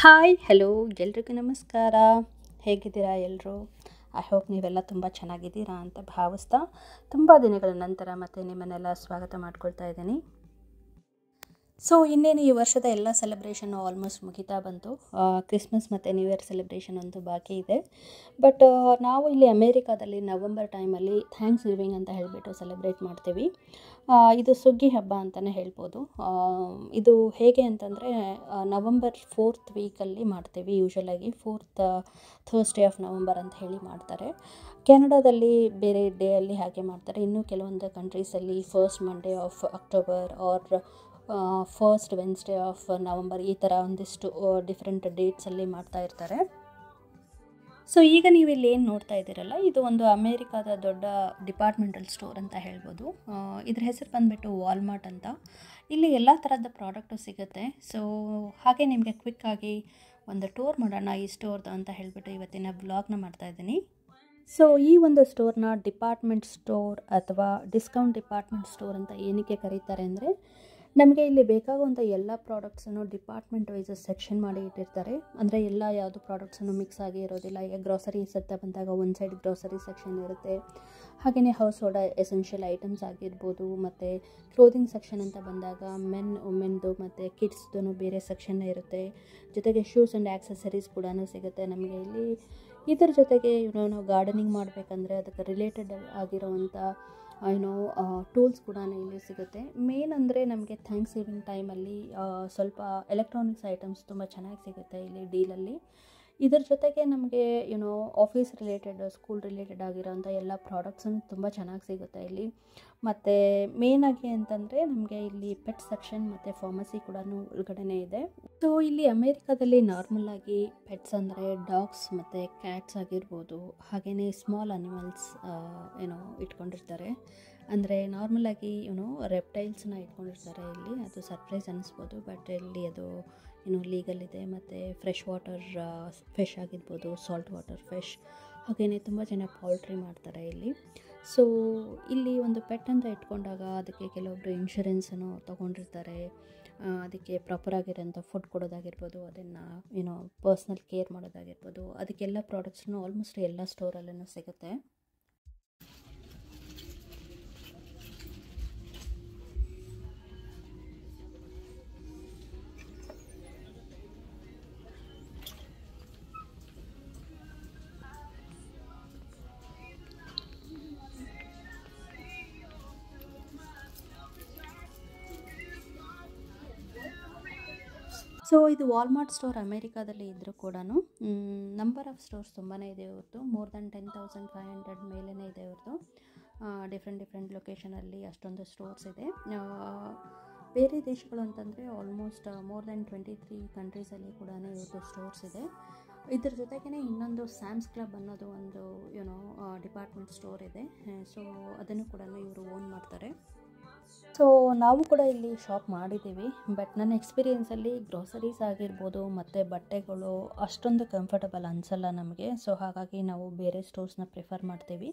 Hi hello ಎಲ್ರಿಗೂ ನಮಸ್ಕಾರ. ಹೇಗಿದ್ದೀರಾ ಎಲ್ಲರೂ? ಐ ಹೋಪ್ ನೀವೆಲ್ಲ ತುಂಬ ಚೆನ್ನಾಗಿದ್ದೀರಾ ಅಂತ ಭಾವಿಸ್ತಾ ತುಂಬ ದಿನಗಳ ನಂತರ ಮತ್ತೆ ನಿಮ್ಮನ್ನೆಲ್ಲ ಸ್ವಾಗತ ಮಾಡ್ಕೊಳ್ತಾ ಇದ್ದೀನಿ. ಸೊ ಇನ್ನೇನು ಈ ವರ್ಷದ ಎಲ್ಲ ಸೆಲೆಬ್ರೇಷನ್ನು ಆಲ್ಮೋಸ್ಟ್ ಮುಗಿತಾ ಬಂತು. ಕ್ರಿಸ್ಮಸ್ ಮತ್ತು ನ್ಯೂ ಇಯರ್ ಸೆಲೆಬ್ರೇಷನ್ ಅಂತೂ ಬಾಕಿ ಇದೆ. ಬಟ್ ನಾವು ಇಲ್ಲಿ ಅಮೇರಿಕಾದಲ್ಲಿ ನವಂಬರ್ ಟೈಮಲ್ಲಿ ಥ್ಯಾಂಕ್ಸ್ ಗಿವಿಂಗ್ ಅಂತ ಹೇಳಿಬಿಟ್ಟು ಸೆಲೆಬ್ರೇಟ್ ಮಾಡ್ತೀವಿ. ಇದು ಸುಗ್ಗಿ ಹಬ್ಬ ಅಂತಲೇ ಹೇಳ್ಬೋದು. ಇದು ಹೇಗೆ ಅಂತಂದರೆ ನವಂಬರ್ 4th ವೀಕಲ್ಲಿ ಮಾಡ್ತೀವಿ. ಯೂಶ್ವಲಾಗಿ 4th ಥರ್ಸ್ಡೇ ಆಫ್ ನವಂಬರ್ ಅಂತ ಹೇಳಿ ಮಾಡ್ತಾರೆ. ಕೆನಡಾದಲ್ಲಿ ಬೇರೆ ಡೇಯಲ್ಲಿ ಹಾಗೆ ಮಾಡ್ತಾರೆ. ಇನ್ನು ಕೆಲವೊಂದು ಕಂಟ್ರೀಸಲ್ಲಿ first Monday of October or first Wednesday of November ಈ ಥರ ಒಂದಿಷ್ಟು ಡಿಫ್ರೆಂಟ್ ಡೇಟ್ಸಲ್ಲಿ ಮಾಡ್ತಾ ಇರ್ತಾರೆ. ಸೊ ಈಗ ನೀವು ಇಲ್ಲಿ ಏನು ನೋಡ್ತಾ ಇದ್ದೀರಲ್ಲ, ಇದು ಒಂದು ಅಮೇರಿಕಾದ ದೊಡ್ಡ ಡಿಪಾರ್ಟ್ಮೆಂಟಲ್ ಸ್ಟೋರ್ ಅಂತ ಹೇಳ್ಬೋದು. ಇದ್ರ ಹೆಸರು ಬಂದುಬಿಟ್ಟು ವಾಲ್ಮಾರ್ಟ್ ಅಂತ. ಇಲ್ಲಿ ಎಲ್ಲ ಥರದ ಪ್ರಾಡಕ್ಟು ಸಿಗುತ್ತೆ. ಸೊ ಹಾಗೆ ನಿಮಗೆ ಕ್ವಿಕ್ಕಾಗಿ ಒಂದು ಟೂರ್ ಮಾಡೋಣ ಈ ಸ್ಟೋರ್ದು ಅಂತ ಹೇಳಿಬಿಟ್ಟು ಇವತ್ತಿನ ವ್ಲಾಗ್ನ ಮಾಡ್ತಾಯಿದ್ದೀನಿ. ಸೊ ಈ ಒಂದು ಸ್ಟೋರ್ನ ಡಿಪಾರ್ಟ್ಮೆಂಟ್ ಸ್ಟೋರ್ ಅಥವಾ ಡಿಸ್ಕೌಂಟ್ ಡಿಪಾರ್ಟ್ಮೆಂಟ್ ಸ್ಟೋರ್ ಅಂತ ಏನಕ್ಕೆ ಕರೀತಾರೆ ಅಂದರೆ, ನಮಗೆ ಇಲ್ಲಿ ಬೇಕಾಗುವಂಥ ಎಲ್ಲ ಪ್ರಾಡಕ್ಟ್ಸನ್ನು ಡಿಪಾರ್ಟ್ಮೆಂಟ್ ವೈಸ್ ಸೆಕ್ಷನ್ ಮಾಡಿ ಇಟ್ಟಿರ್ತಾರೆ. ಅಂದರೆ ಎಲ್ಲ ಯಾವುದು ಪ್ರಾಡಕ್ಟ್ಸನ್ನು ಮಿಕ್ಸ್ ಆಗಿ ಇರೋದಿಲ್ಲ. ಈಗ ಗ್ರಾಸರೀಸ್ ಅಂತ ಬಂದಾಗ ಒಂದು ಸೈಡ್ ಗ್ರಾಸರಿ ಸೆಕ್ಷನ್ ಇರುತ್ತೆ. ಹಾಗೆಯೇ ಹೌಸ್ ಹೋಲ್ಡ್ ಎಸೆನ್ಷಿಯಲ್ ಐಟಮ್ಸ್ ಆಗಿರ್ಬೋದು, ಮತ್ತು ಕ್ಲೋದಿಂಗ್ ಸೆಕ್ಷನ್ ಅಂತ ಬಂದಾಗ ವುಮೆನ್ದು ಮತ್ತು ಕಿಡ್ಸ್ದು ಬೇರೆ ಸೆಕ್ಷನ್ ಇರುತ್ತೆ. ಜೊತೆಗೆ ಶೂಸ್ ಆ್ಯಂಡ್ ಆ್ಯಕ್ಸೆಸರೀಸ್ ಕೂಡ ಸಿಗುತ್ತೆ ನಮಗೆ ಇಲ್ಲಿ. ಇದರ ಜೊತೆಗೆ ನಾವು ಗಾರ್ಡನಿಂಗ್ ಮಾಡಬೇಕಂದ್ರೆ ಅದಕ್ಕೆ ರಿಲೇಟೆಡ್ ಆಗಿರೋವಂಥ ಟೂಲ್ಸ್ ಕೂಡ ಇಲ್ಲಿ ಸಿಗುತ್ತೆ. ಮೇನ್ ಅಂದರೆ ನಮಗೆ ಥ್ಯಾಂಕ್ಸ್ ಗಿವಿಂಗ್ ಟೈಮಲ್ಲಿ ಸ್ವಲ್ಪ ಎಲೆಕ್ಟ್ರಾನಿಕ್ಸ್ ಐಟಮ್ಸ್ ತುಂಬ ಚೆನ್ನಾಗಿ ಸಿಗುತ್ತೆ ಇಲ್ಲಿ ಡೀಲಲ್ಲಿ. ಇದರ ಜೊತೆಗೆ ನಮಗೆ ಆಫೀಸ್ ರಿಲೇಟೆಡ್, ಸ್ಕೂಲ್ ರಿಲೇಟೆಡ್ ಆಗಿರೋಂಥ ಎಲ್ಲ ಪ್ರಾಡಕ್ಟ್ಸನ್ನು ತುಂಬ ಚೆನ್ನಾಗಿ ಸಿಗುತ್ತೆ ಇಲ್ಲಿ. ಮತ್ತು ಮೇನಾಗಿ ಅಂತಂದರೆ ನಮಗೆ ಇಲ್ಲಿ ಪೆಟ್ ಸೆಕ್ಷನ್ ಮತ್ತು ಫಾರ್ಮಸಿ ಕೂಡ ಒಳಗಡೆ ಇದೆ. ಸೊ ಇಲ್ಲಿ ಅಮೇರಿಕಾದಲ್ಲಿ ನಾರ್ಮಲಾಗಿ ಪೆಟ್ಸ್ ಅಂದರೆ ಡಾಗ್ಸ್ ಮತ್ತು ಕ್ಯಾಟ್ಸ್ ಆಗಿರ್ಬೋದು, ಹಾಗೆಯೇ ಸ್ಮಾಲ್ ಅನಿಮಲ್ಸ್ ಇಟ್ಕೊಂಡಿರ್ತಾರೆ. ಅಂದರೆ ನಾರ್ಮಲಾಗಿ ರೆಪ್ಟೈಲ್ಸ್ನ ಇಟ್ಕೊಂಡಿರ್ತಾರೆ ಇಲ್ಲಿ. ಅದು ಸರ್ಪ್ರೈಸ್ ಅನ್ನಿಸ್ಬೋದು, ಬಟ್ ಇಲ್ಲಿ ಅದು ಲೀಗಲ್ ಇದೆ. ಮತ್ತು ಫ್ರೆಶ್ ವಾಟರ್ ಫಿಶ್ ಆಗಿರ್ಬೋದು, ಸಾಲ್ಟ್ ವಾಟರ್ ಫಿಶ್, ಹಾಗೆಯೇ ತುಂಬ ಜನ ಪೌಲ್ಟ್ರಿ ಮಾಡ್ತಾರೆ ಇಲ್ಲಿ. ಸೊ ಇಲ್ಲಿ ಒಂದು ಪೆಟ್ ಅಂತ ಇಟ್ಕೊಂಡಾಗ ಅದಕ್ಕೆ ಕೆಲವೊಬ್ಬರು ಇನ್ಶೂರೆನ್ಸನ್ನು ತೊಗೊಂಡಿರ್ತಾರೆ. ಅದಕ್ಕೆ ಪ್ರಾಪರಾಗಿರೋಂಥ ಫುಡ್ ಕೊಡೋದಾಗಿರ್ಬೋದು, ಅದನ್ನು ಪರ್ಸ್ನಲ್ ಕೇರ್ ಮಾಡೋದಾಗಿರ್ಬೋದು, ಅದಕ್ಕೆಲ್ಲ ಪ್ರಾಡಕ್ಟ್ಸನ್ನು ಆಲ್ಮೋಸ್ಟ್ ಎಲ್ಲ ಸ್ಟೋರಲ್ಲೂ ಸಿಗುತ್ತೆ. ಸೊ ಇದು ವಾಲ್ಮಾರ್ಟ್ ಸ್ಟೋರ್ ಅಮೇರಿಕಾದಲ್ಲಿ ಇದ್ದರೂ ಕೂಡ ನಂಬರ್ ಆಫ್ ಸ್ಟೋರ್ಸ್ ತುಂಬಾ ಇದೆ ಇವ್ರದ್ದು. ಮೋರ್ ದೆನ್ 10,500 ಮೇಲೇ ಇದೆ ಇವ್ರದ್ದು. ಡಿಫ್ರೆಂಟ್ ಲೊಕೇಶನಲ್ಲಿ ಅಷ್ಟೊಂದು ಸ್ಟೋರ್ಸ್ ಇದೆ. ಬೇರೆ ದೇಶಗಳು ಅಂತಂದರೆ ಆಲ್ಮೋಸ್ಟ್ ಮೋರ್ ದೆನ್ 23 ಕಂಟ್ರೀಸಲ್ಲಿ ಕೂಡ ಇವ್ರದ್ದು ಸ್ಟೋರ್ಸ್ ಇದೆ. ಇದ್ರ ಜೊತೆಗೇ ಇನ್ನೊಂದು ಸ್ಯಾಮ್ಸ್ ಕ್ಲಬ್ ಅನ್ನೋದು ಒಂದು ಡಿಪಾರ್ಟ್ಮೆಂಟ್ ಸ್ಟೋರ್ ಇದೆ. ಸೊ ಅದನ್ನು ಕೂಡ ಇವರು ಓನ್ ಮಾಡ್ತಾರೆ. ಸೊ ನಾವು ಕೂಡ ಇಲ್ಲಿ ಶಾಪ್ ಮಾಡಿದ್ದೀವಿ. ಬಟ್ ನನ್ನ ಎಕ್ಸ್ಪೀರಿಯೆನ್ಸಲ್ಲಿ ಗ್ರಾಸರೀಸ್ ಆಗಿರ್ಬೋದು ಮತ್ತು ಬಟ್ಟೆಗಳು ಅಷ್ಟೊಂದು ಕಂಫರ್ಟಬಲ್ ಅನಿಸಲ್ಲ ನಮಗೆ. ಸೊ ಹಾಗಾಗಿ ನಾವು ಬೇರೆ ಸ್ಟೋರ್ಸ್ನ ಪ್ರಿಫರ್ ಮಾಡ್ತೀವಿ.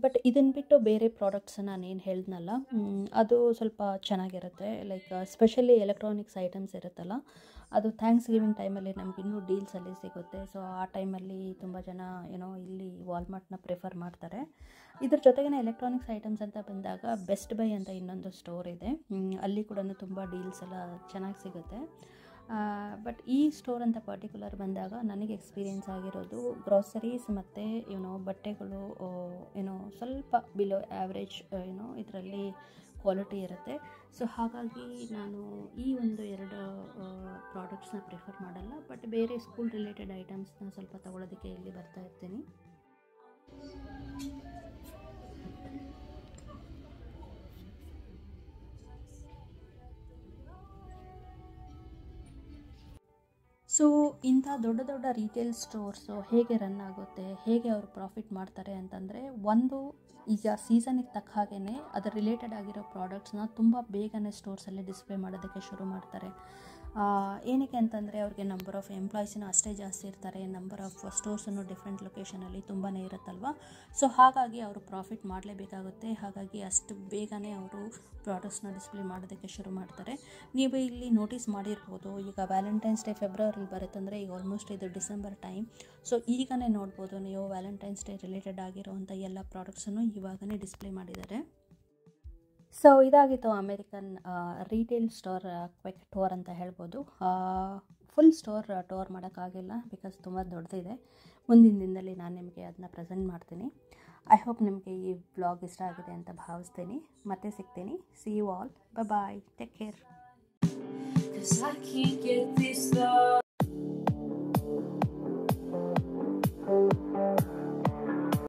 ಬಟ್ ಇದನ್ನು ಬಿಟ್ಟು ಬೇರೆ ಪ್ರಾಡಕ್ಟ್ಸ್ ನಾನೇನು ಹೇಳಿದ್ನಲ್ಲ, ಅದು ಸ್ವಲ್ಪ ಚೆನ್ನಾಗಿರುತ್ತೆ. ಲೈಕ್ ಸ್ಪೆಷಲಿ ಎಲೆಕ್ಟ್ರಾನಿಕ್ಸ್ ಐಟಮ್ಸ್ ಇರುತ್ತಲ್ಲ, ಅದು ಥ್ಯಾಂಕ್ಸ್ ಗಿವಿಂಗ್ ಟೈಮಲ್ಲಿ ನಮ್ಗೆ ಇನ್ನೂ ಡೀಲ್ಸಲ್ಲಿ ಸಿಗುತ್ತೆ. ಸೊ ಆ ಟೈಮಲ್ಲಿ ತುಂಬ ಜನ ಇಲ್ಲಿ ವಾಲ್ಮಾರ್ಟ್ನ ಪ್ರಿಫರ್ ಮಾಡ್ತಾರೆ. ಇದ್ರ ಜೊತೆಗೇ ಎಲೆಕ್ಟ್ರಾನಿಕ್ಸ್ ಐಟಮ್ಸ್ ಅಂತ ಬಂದಾಗ ಬೆಸ್ಟ್ ಬೈ ಅಂತ ಇನ್ನೊಂದು ಸ್ಟೋರ್ ಇದೆ. ಅಲ್ಲಿ ಕೂಡ ತುಂಬ ಡೀಲ್ಸ್ ಎಲ್ಲ ಚೆನ್ನಾಗಿ ಸಿಗುತ್ತೆ. ಬಟ್ ಈ ಸ್ಟೋರ್ ಅಂತ ಪರ್ಟಿಕ್ಯುಲರ್ ಬಂದಾಗ ನನಗೆ ಎಕ್ಸ್ಪೀರಿಯೆನ್ಸ್ ಆಗಿರೋದು ಗ್ರಾಸರೀಸ್ ಮತ್ತು ಬಟ್ಟೆಗಳು ಸ್ವಲ್ಪ ಬಿಲೋ ಆ್ಯಾವ್ರೇಜ್ ಇದರಲ್ಲಿ ಕ್ವಾಲಿಟಿ ಇರುತ್ತೆ. ಸೊ ಹಾಗಾಗಿ ನಾನು ಈ ಒಂದು 2 ಪ್ರಾಡಕ್ಟ್ಸ್ನ ಪ್ರಿಫರ್ ಮಾಡಲ್ಲ. ಬಟ್ ಬೇರೆ ಸ್ಕೂಲ್ ರಿಲೇಟೆಡ್ ಐಟಮ್ಸ್ನ ಸ್ವಲ್ಪ ತಗೊಳ್ಳೋದಕ್ಕೆ ಇಲ್ಲಿ ಬರ್ತಾ ಇರ್ತೀನಿ. ಸೊ ಇಂಥ ದೊಡ್ಡ ದೊಡ್ಡ ರಿಟೇಲ್ ಸ್ಟೋರ್ಸು ಹೇಗೆ ರನ್ ಆಗುತ್ತೆ, ಹೇಗೆ ಅವರು ಪ್ರಾಫಿಟ್ ಮಾಡ್ತಾರೆ ಅಂತಂದರೆ, ಒಂದು ಈಗ ಸೀಸನಿಗೆ ತಕ್ಕ ಹಾಗೇ ಅದರ ರಿಲೇಟೆಡ್ ಆಗಿರೋ ಪ್ರಾಡಕ್ಟ್ಸ್ನ ತುಂಬ ಬೇಗನೆ ಸ್ಟೋರ್ಸಲ್ಲಿ ಡಿಸ್ಪ್ಲೇ ಮಾಡೋದಕ್ಕೆ ಶುರು ಮಾಡ್ತಾರೆ. ಏನಕ್ಕೆ ಅಂತಂದರೆ ಅವ್ರಿಗೆ ನಂಬರ್ ಆಫ್ ಎಂಪ್ಲಾಯೀಸಿನೂ ಅಷ್ಟೇ ಜಾಸ್ತಿ ಇರ್ತಾರೆ, ನಂಬರ್ ಆಫ್ ಸ್ಟೋರ್ಸನ್ನು ಡಿಫ್ರೆಂಟ್ ಲೊಕೇಶನಲ್ಲಿ ತುಂಬಾ ಇರುತ್ತಲ್ವ. ಸೊ ಹಾಗಾಗಿ ಅವರು ಪ್ರಾಫಿಟ್ ಮಾಡಲೇಬೇಕಾಗುತ್ತೆ. ಹಾಗಾಗಿ ಅಷ್ಟು ಬೇಗನೆ ಅವರು ಪ್ರಾಡಕ್ಟ್ಸ್ನ ಡಿಸ್ಪ್ಲೇ ಮಾಡೋದಕ್ಕೆ ಶುರು ಮಾಡ್ತಾರೆ. ನೀವು ಇಲ್ಲಿ ನೋಟಿಸ್ ಮಾಡಿರ್ಬೋದು, ಈಗ ವ್ಯಾಲೆಂಟೈನ್ಸ್ ಡೇ ಫೆಬ್ರವರಿ ಬರುತ್ತಂದರೆ ಈಗ ಆಲ್ಮೋಸ್ಟ್ ಇದು ಡಿಸೆಂಬರ್ ಟೈಮ್. ಸೊ ಈಗನೇ ನೋಡ್ಬೋದು ನೀವು ವ್ಯಾಲೆಂಟೈನ್ಸ್ ಡೇ ರಿಲೇಟೆಡ್ ಆಗಿರೋವಂಥ ಎಲ್ಲ ಪ್ರಾಡಕ್ಟ್ಸನ್ನು ಇವಾಗಲೇ ಡಿಸ್ಪ್ಲೇ ಮಾಡಿದ್ದಾರೆ. ಸೊ ಇದಾಗಿತ್ತು American retail store quick tour ಅಂತ ಹೇಳ್ಬೋದು. ಫುಲ್ ಸ್ಟೋರ್ ಟೂರ್ ಮಾಡೋಕ್ಕಾಗಿಲ್ಲ, ಬಿಕಾಸ್ ತುಂಬ ದೊಡ್ಡದಿದೆ. ಮುಂದಿನ ದಿನದಲ್ಲಿ ನಾನು ನಿಮಗೆ ಅದನ್ನ ಪ್ರೆಸೆಂಟ್ ಮಾಡ್ತೀನಿ. ಐ ಹೋಪ್ ನಿಮಗೆ ಈ ವ್ಲಾಗ್ ಇಷ್ಟ ಆಗಿದೆ ಅಂತ ಭಾವಿಸ್ತೀನಿ. ಮತ್ತೆ ಸಿಗ್ತೀನಿ. See you all. Bye, take care.